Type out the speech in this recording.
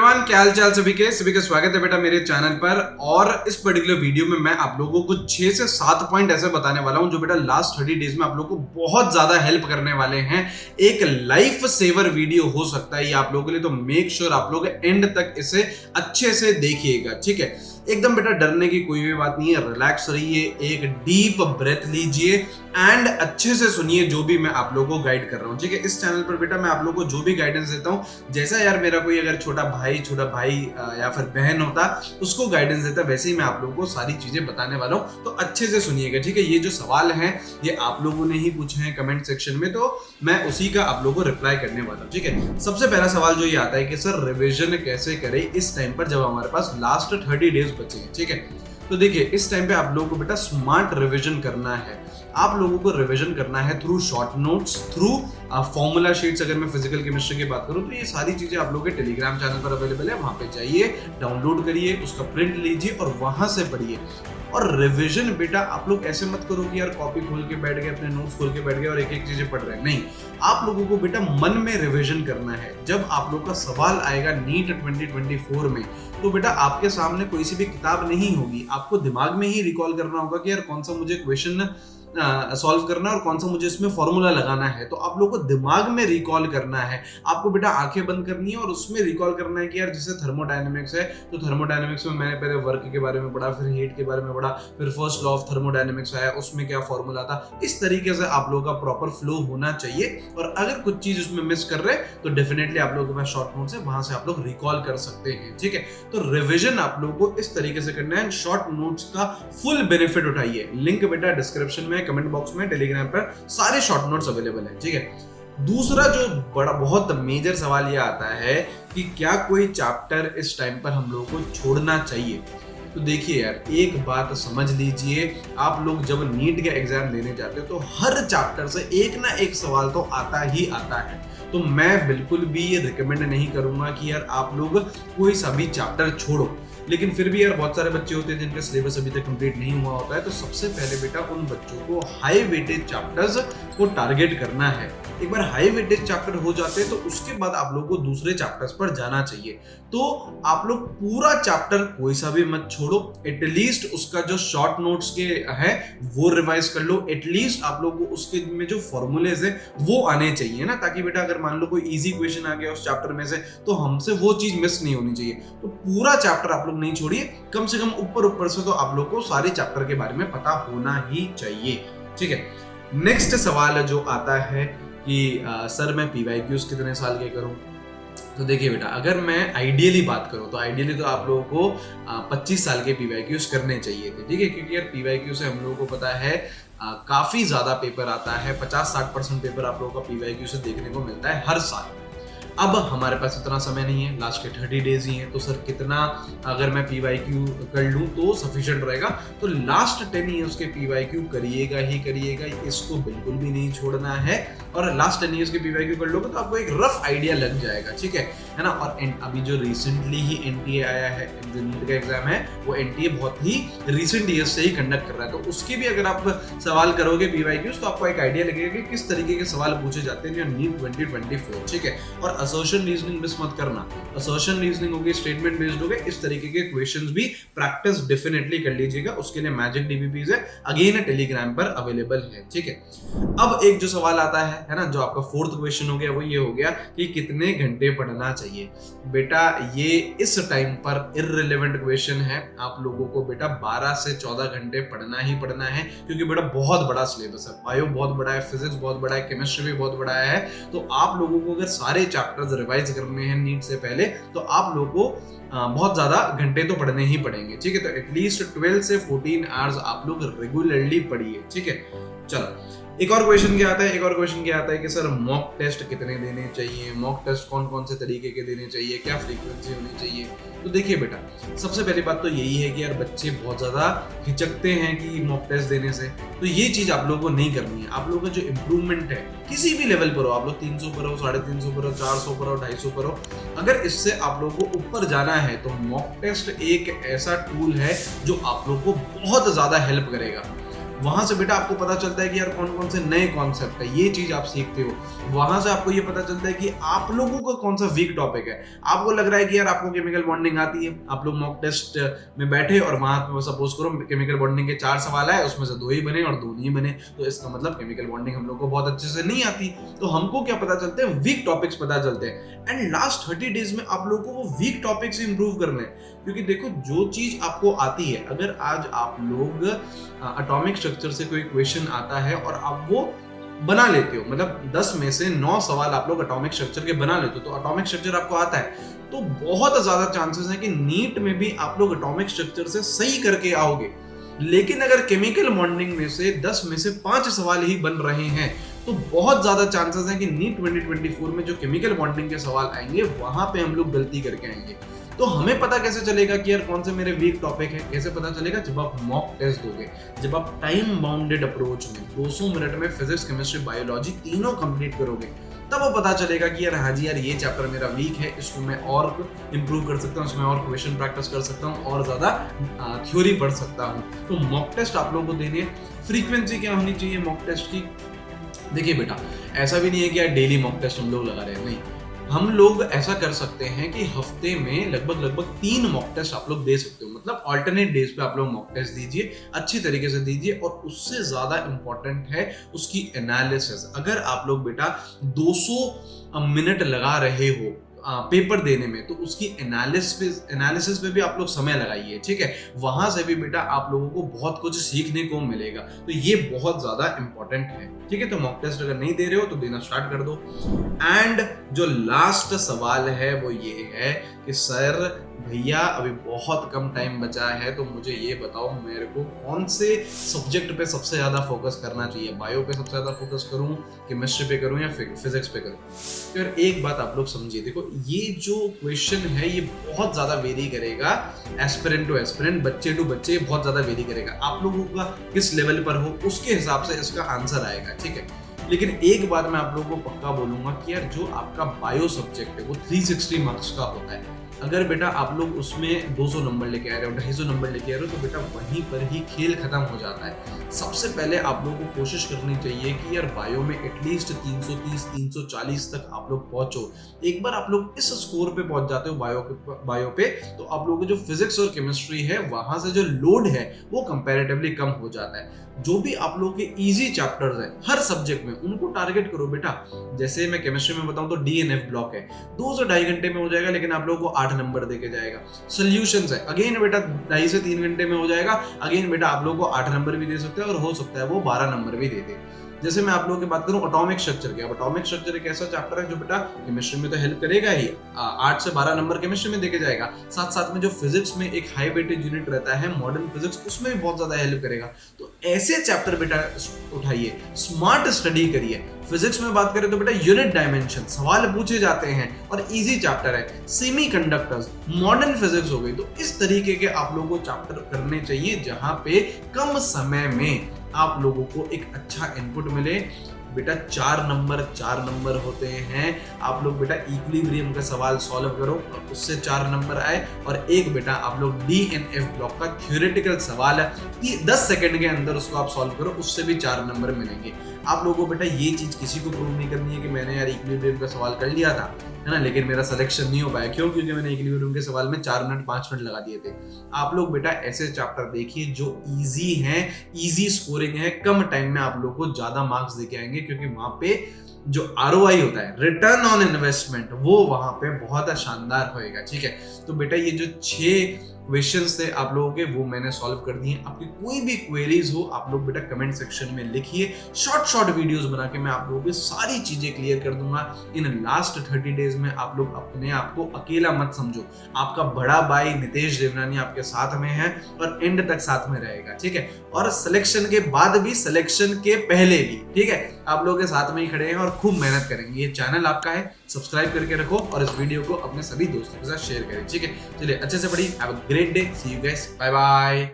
Everyone, क्या हाल चाल सभी का स्वागत है बेटा मेरे चैनल पर। और इस पर्टिकुलर वीडियो में मैं आप लोगों को 6 से 7 पॉइंट ऐसे बताने वाला हूं जो बेटा लास्ट 30 डेज में आप लोगों को बहुत ज्यादा हेल्प करने वाले हैं। एक लाइफ सेवर वीडियो हो सकता है ये आप लोगों के लिए, तो मेक श्योर आप लोग एंड तक इसे अच्छे से देखिएगा, ठीक है। एकदम बेटा डरने की कोई भी बात नहीं है, रिलैक्स रहिए, एक डीप ब्रेथ लीजिए एंड अच्छे से सुनिए जो भी मैं आप लोगों को गाइड कर रहा हूँ, ठीक है। इस चैनल पर बेटा मैं आप लोगों को जो भी गाइडेंस देता हूँ, जैसा यार मेरा कोई अगर छोटा भाई या फिर बहन होता उसको गाइडेंस देता, वैसे ही मैं आप लोगों को सारी चीजें बताने वाला हूँ, तो अच्छे से सुनिएगा, ठीक है। ये जो सवाल है ये आप लोगों ने ही पूछे हैं कमेंट सेक्शन में, तो मैं उसी का आप लोगों को रिप्लाई करने वाला हूँ, ठीक है। सबसे पहला सवाल जो ये आता है कि सर रिविजन कैसे करें इस टाइम पर जब हमारे पास लास्ट 30 डेज बचे हैं, ठीक है। तो देखिए इस टाइम पे आप लोगों को बेटा स्मार्ट रिवीजन करना है। आप लोगों को रिवीजन करना है through short notes, through formula sheets. अगर मैं फिजिकल केमिस्ट्री की बात करूं तो ये सारी चीजें आप लोगों के टेलीग्राम चैनल पर अवेलेबल है, वहां पे जाइए, डाउनलोड करिए, उसका प्रिंट लीजिए और वहां से पढ़िए। और रिवीजन बेटा आप लोग ऐसे मत करो कि यार कॉपी खोल के बैठ गए, अपने नोट्स खोल के बैठ गए और एक एक चीजें पढ़ रहे हैं, नहीं। आप लोगों को बेटा मन में रिवीजन करना है। जब आप लोग का सवाल आएगा नीट 2024 में, तो बेटा आपके सामने कोई सी भी किताब नहीं होगी, आपको दिमाग में ही रिकॉल करना होगा कि यार कौन सा मुझे क्वेश्चन सॉल्व करना है और कौन सा मुझे इसमें फॉर्मूला लगाना है। तो आप लोगों को दिमाग में रिकॉल करना है, आपको बेटा आंखें बंद करनी है और उसमें रिकॉल करना है कि यार जैसे थर्मोडायनेमिक्स है, तो थर्मोडायनेमिक्स में मैंने पहले वर्क के बारे में पढ़ा, फिर हीट के बारे में पढ़ा, फिर फर्स्ट लॉ ऑफ थर्मोडायनेमिक्स आया, उसमें क्या फॉर्मूला था। इस तरीके से आप लोगों का प्रॉपर फ्लो होना चाहिए। और अगर कुछ चीज उसमें मिस कर रहे हैं तो डेफिनेटली आप लोगों के पास शॉर्ट नोट्स है, वहां से आप लोग रिकॉल कर सकते हैं, ठीक है। तो रिविजन आप लोगों को इस तरीके से करना है, शॉर्ट नोट्स का फुल बेनिफिट उठाइए। लिंक बेटा डिस्क्रिप्शन में, कमेंट बॉक्स में, टेलीग्राम पर सारे शॉर्ट नोट्स अवेलेबल है, ठीक है। दूसरा जो बड़ा बहुत मेजर सवाल ये आता है कि क्या कोई चैप्टर इस टाइम पर हम लोगों को छोड़ना चाहिए। तो देखिए यार एक बात समझ लीजिए, आप लोग जब नीट का एग्जाम देने जाते हो तो हर चैप्टर से एक ना एक सवाल तो आता ही आता है। तो मैं बिल्कुल भी ये रिकमेंड नहीं करूंगा कि यार आप लोग कोई सा भी चैप्टर छोड़ो। लेकिन फिर भी यार बहुत सारे बच्चे होते हैं जिनका सिलेबस अभी तक कंप्लीट नहीं हुआ होता है, तो सबसे पहले बेटा उन बच्चों को हाई वेटेज चैप्टर्स को टारगेट करना है। एक बार हाई वेटेज चैप्टर हो जाते हैं तो उसके बाद आप लोगों को दूसरे चैप्टर्स पर जाना चाहिए। तो आप लोग पूरा चैप्टर कोई सा भी मत छोड़ो, एटलीस्ट उसका जो शॉर्ट नोट्स के है वो रिवाइज कर लो। एटलीस्ट आप लोग को उसके में जो फॉर्मूलेज है वो आने चाहिए ना, ताकि बेटा अगर मान लो कोई इजी क्वेश्चन आ गया उस चैप्टर में से तो हमसे वो चीज मिस नहीं होनी चाहिए। तो पूरा चैप्टर आप लोग नहीं छोड़िए, कम से कम ऊपर से तो आप लोग को सारे चैप्टर के बारे में पता होना ही चाहिए, ठीक है। नेक्स्ट सवाल जो आता है कि सर मैं पीवाईक्यूज कितने साल के करूं। तो देखिए बेटा अगर मैं आइडियली बात करूं तो आइडियली तो आप लोगों को 25 साल के पीवाईक्यूज करने चाहिए थे, ठीक है। क्योंकि यार पीवाईक्यू से हम लोगों को पता है काफी ज्यादा पेपर आता है, 50-60% पेपर आप लोगों का पीवाईक्यू से देखने को मिलता है हर साल। अब हमारे पास इतना समय नहीं है, लास्ट के 30 डेज ही हैं, तो सर कितना अगर मैं पीवाईक्यू कर लूं तो सफिशिएंट रहेगा। तो लास्ट 10 ईयर्स के पीवाईक्यू करिएगा ही करिएगा, इसको बिल्कुल भी नहीं छोड़ना है। और लास्ट 10 ईयर्स के पीवाईक्यू कर लोगे तो आपको एक रफ आइडिया लग जाएगा, ठीक है ना। और अभी जो रिसेंटली ही एनटीए आया है, जो नीट का एग्जाम है, वो एनटीए बहुत ही रिसेंट ईयर्स से ही कंडक्ट कर रहा है, तो उसके भी अगर आप सवाल करोगे पीवाईक्यूज तो आपको एक आइडिया लगेगा कि किस तरीके के सवाल पूछे जाते हैं नीट 2024, ठीक है। और असर्शन रीजनिंग मिस मत करना, असर्शन रीजनिंग होगी, स्टेटमेंट बेस्ड हो गए, इस तरीके के क्वेश्चंस भी प्रैक्टिस डेफिनेटली कर लीजिएगा। उसके लिए मैजिक डीबीपीज है, अगेन टेलीग्राम पर अवेलेबल है, ठीक है। अब एक जो सवाल आता है ना, जो आपका फोर्थ क्वेश्चन हो गया, वो ये हो गया कि कितने घंटे पढ़ना चाहिए। बेटा ये इस टाइम पर इररिलेवेंट क्वेश्चन है, आप लोगों को बेटा 12 से 14 घंटे पढ़ना ही पढ़ना है, क्योंकि बेटा बहुत बड़ा सिलेबस है, बायो बहुत बड़ा है, फिजिक्स बहुत बड़ा है, केमिस्ट्री भी बहुत बड़ा है। तो आप लोगों को अगर सारे चैप्टर्स रिवाइज करने हैं नीट से पहले तो आप लोगों को बहुत ज्यादा घंटे तो पढ़ने ही पड़ेंगे, ठीक है। तो एटलीस्ट 12 से 14 आवर्स आप लोग रेगुलरली पढ़िए, ठीक है। चलो एक और क्वेश्चन क्या आता है कि सर मॉक टेस्ट कितने देने चाहिए, मॉक टेस्ट कौन कौन से तरीके के देने चाहिए, क्या फ्रीक्वेंसी होनी चाहिए। तो देखिए बेटा सबसे पहली बात तो यही है कि यार बच्चे बहुत ज्यादा हिचकते हैं कि मॉक टेस्ट देने से, तो ये चीज आप लोगों को नहीं करनी है। आप लोगों का जो इम्प्रूवमेंट है किसी भी लेवल पर हो, आप लोग 300 पर हो, 350 पर हो, 400 पर हो, 250 पर हो, अगर इससे आप लोगों को ऊपर जाना है तो मॉक टेस्ट एक ऐसा टूल है जो आप लोग को बहुत ज्यादा हेल्प करेगा। वहां से बेटा आपको पता चलता है कि यार कौन कौन से नए कॉन्सेप्ट है, ये चीज आप सीखते हो। वहां से आपको ये पता चलता है कि आप लोगों का कौन सा वीक टॉपिक है। आपको लग रहा है कि यार आपको केमिकल बॉन्डिंग आती है, आप लोग मॉक टेस्ट में बैठे और वहां पे सपोज करो केमिकल बॉन्डिंग के 4 सवाल आए, उसमें से 2 ही बने और 2 नहीं बने, तो इसका मतलब केमिकल बॉन्डिंग हम लोग को बहुत अच्छे से नहीं आती। तो हमको क्या पता चलते हैं, वीक टॉपिक्स पता चलते हैं। एंड लास्ट 30 डेज में आप लोगों को वो वीक टॉपिक्स इंप्रूव करने हैं, क्योंकि देखो जो चीज आपको आती है, अगर आज आप लोग एटॉमिक स्ट्रक्चर से कोई क्वेश्चन आता है और आप वो बना लेते हो, मतलब 10 में से 9 सवाल आप लोग एटॉमिक स्ट्रक्चर के बना लेते हो, तो एटॉमिक स्ट्रक्चर आपको आता है, तो बहुत ज्यादा चांसेस है कि नीट में भी आप लोग एटॉमिक स्ट्रक्चर से सही करके आओगे। लेकिन अगर केमिकल बॉन्डिंग में से 10 में से 5 सवाल ही बन रहे हैं, तो बहुत ज्यादा चांसेस हैं कि नीट 2024 में जो केमिकल बॉन्डिंग के सवाल आएंगे वहां पे हम लोग गलती करके आएंगे। तो हमें पता कैसे चलेगा कि यार कौन से मेरे वीक टॉपिक है, कैसे पता चलेगा, जब आप मॉक टेस्ट दोगे, जब आप टाइम बाउंडेड अप्रोच में 200 मिनट में फिजिक्स, केमिस्ट्री, बायोलॉजी तीनों कंप्लीट करोगे, तब वो पता चलेगा कि यार हाँ जी यार ये चैप्टर मेरा वीक है, इसको मैं और इंप्रूव कर सकता हूँ, इसमें और क्वेश्चन प्रैक्टिस कर सकता हूँ और ज्यादा थ्योरी पढ़ सकता हूँ। तो मॉक टेस्ट आप लोगों को देने, फ्रीक्वेंसी क्या होनी चाहिए मॉक टेस्ट की। देखिए बेटा, ऐसा भी नहीं है कि यार डेली मॉक टेस्ट हम लोग लगा रहे हैं, नहीं, हम लोग ऐसा कर सकते हैं कि हफ्ते में लगभग 3 मॉक टेस्ट आप लोग दे सकते हो, मतलब ऑल्टरनेट डेज पे आप लोग मॉक टेस्ट दीजिए, अच्छी तरीके से दीजिए। और उससे ज्यादा इंपॉर्टेंट है उसकी एनालिसिस। अगर आप लोग बेटा 200 मिनट लगा रहे हो पेपर देने में, तो उसकी एनालिसिस पे भी आप लोग समय लगाइए, ठीक है। वहां से भी बेटा आप लोगों को बहुत कुछ सीखने को मिलेगा, तो ये बहुत ज्यादा इंपॉर्टेंट है, ठीक है। तो मॉक टेस्ट अगर नहीं दे रहे हो तो देना स्टार्ट कर दो। एंड जो लास्ट सवाल है वो ये है कि सर भैया अभी बहुत कम टाइम बचा है, तो मुझे ये बताओ मेरे को कौन से सब्जेक्ट पे सबसे ज्यादा फोकस करना चाहिए, बायो पे सबसे ज्यादा फोकस करूं, केमिस्ट्री पे करूं या फिजिक्स पे करूं। तो यार एक बात आप लोग समझिए, देखो ये जो क्वेश्चन है ये बहुत ज्यादा वेरी करेगा, एस्पिरेंट टू एस्पिरेंट, बच्चे टू बच्चे, बहुत ज्यादा वेरी करेगा। आप लोगों का किस लेवल पर हो उसके हिसाब से इसका आंसर आएगा, ठीक है। लेकिन एक बात मैं आप लोगों को पक्का बोलूंगा कि यार जो आपका बायो सब्जेक्ट है वो 360 मार्क्स का होता है। अगर बेटा आप लोग उसमें 200 नंबर लेके आ रहे हो, 250 नंबर लेके आ रहे हो, तो बेटा वहीं पर ही खेल खत्म हो जाता है। सबसे पहले आप लोगों को कोशिश करनी चाहिए कि यार बायो में एटलीस्ट 330 340 तक आप लोग पहुंचो। एक बार आप लोग इस स्कोर पे पहुंच जाते हो बायो पे, तो आप लोगों को जो फिजिक्स और केमिस्ट्री है वहां से जो लोड है वो कंपैरेटिवली कम हो जाता है। जो भी आप लोग के इजी चैप्टर्स हैं हर सब्जेक्ट में, उनको टारगेट करो बेटा। जैसे मैं केमिस्ट्री में बताऊं तो DNF ब्लॉक है, 2 से 2.5 घंटे में हो जाएगा, लेकिन आप लोगों को 8 नंबर देके जाएगा। सॉल्यूशंस है, अगेन बेटा 2.5 से 3 घंटे में हो जाएगा, अगेन बेटा आप लोगों को 8 नंबर भी दे सकते हैं और हो सकता है वो 12 नंबर भी दे दे। जैसे मैं आप लोगों की बात करूं एटॉमिक स्ट्रक्चर की, अब एटॉमिक स्ट्रक्चर एक ऐसा चैप्टर है जो बेटा केमिस्ट्री में तो हेल्प करेगा ही, 8 से 12 नंबर केमिस्ट्री में देके जाएगा, साथ साथ में जो फिजिक्स में एक हाई वेटेज यूनिट रहता है मॉडर्न फिजिक्स, उसमें भी बहुत ज्यादा हेल्प करेगा। तो ऐसे चैप्टर बेटा उठाइए, स्मार्ट स्टडी करिए। फिजिक्स में बात करें तो बेटा यूनिट डायमेंशन सवाल पूछे जाते हैं और इजी चैप्टर है। सेमीकंडक्टर्स, मॉडर्न फिजिक्स हो गई, तो इस तरीके के आप लोगों को चैप्टर करने चाहिए जहां पे कम समय में आप लोगों को एक अच्छा इनपुट मिले। बेटा 4 नंबर होते हैं, आप लोग बेटा इक्विलिब्रियम का सवाल सॉल्व करो और उससे 4 नंबर आए, और एक बेटा आप लोग DNF ब्लॉक का थ्योरेटिकल सवाल है 10 सेकंड के अंदर उसको आप सॉल्व करो, उससे भी 4 नंबर मिलेंगे। आप लोगों को बेटा ये चीज किसी को प्रूव नहीं करनी है कि मैंने यार इक्विलिब्रियम का सवाल कर लिया था, है ना, लेकिन मेरा सिलेक्शन नहीं हो पाया। क्यों? क्योंकि मैंने इक्विलिब्रियम के सवाल में 4 मिनट 5 मिनट लगा दिए थे। आप लोग बेटा ऐसे चैप्टर देखिए जो इजी हैं, इजी स्कोरिंग है, कम टाइम में आप लोग को ज्यादा मार्क्स देके आएंगे, क्योंकि वहां पे जो ROI होता है, रिटर्न ऑन इन्वेस्टमेंट, वो वहां पे बहुत शानदार होएगा, ठीक है। तो बेटा ये जो 6 क्वेश्चंस थे आप लोगों के, वो मैंने सॉल्व कर दिए। आपकी कोई भी क्वेरीज हो आप लोग बेटा कमेंट सेक्शन में लिखिए, शॉर्ट वीडियोस बना के मैं आप लोगों की सारी चीजें क्लियर कर दूंगा। इन लास्ट 30 डेज में आप लोग अपने आप को अकेला मत समझो, आपका बड़ा भाई नितेश देवनानी आपके साथ में है और एंड तक साथ में रहेगा, ठीक है। और सिलेक्शन के बाद भी, सिलेक्शन के पहले भी, ठीक है, आप लोगों के साथ में ही खड़े हैं और खूब मेहनत करेंगे। ये चैनल आपका है, सब्सक्राइब करके रखो और इस वीडियो को अपने सभी दोस्तों के साथ शेयर करें, ठीक है। चलिए अच्छे से पढ़िए, have a great day, see you guys, bye bye.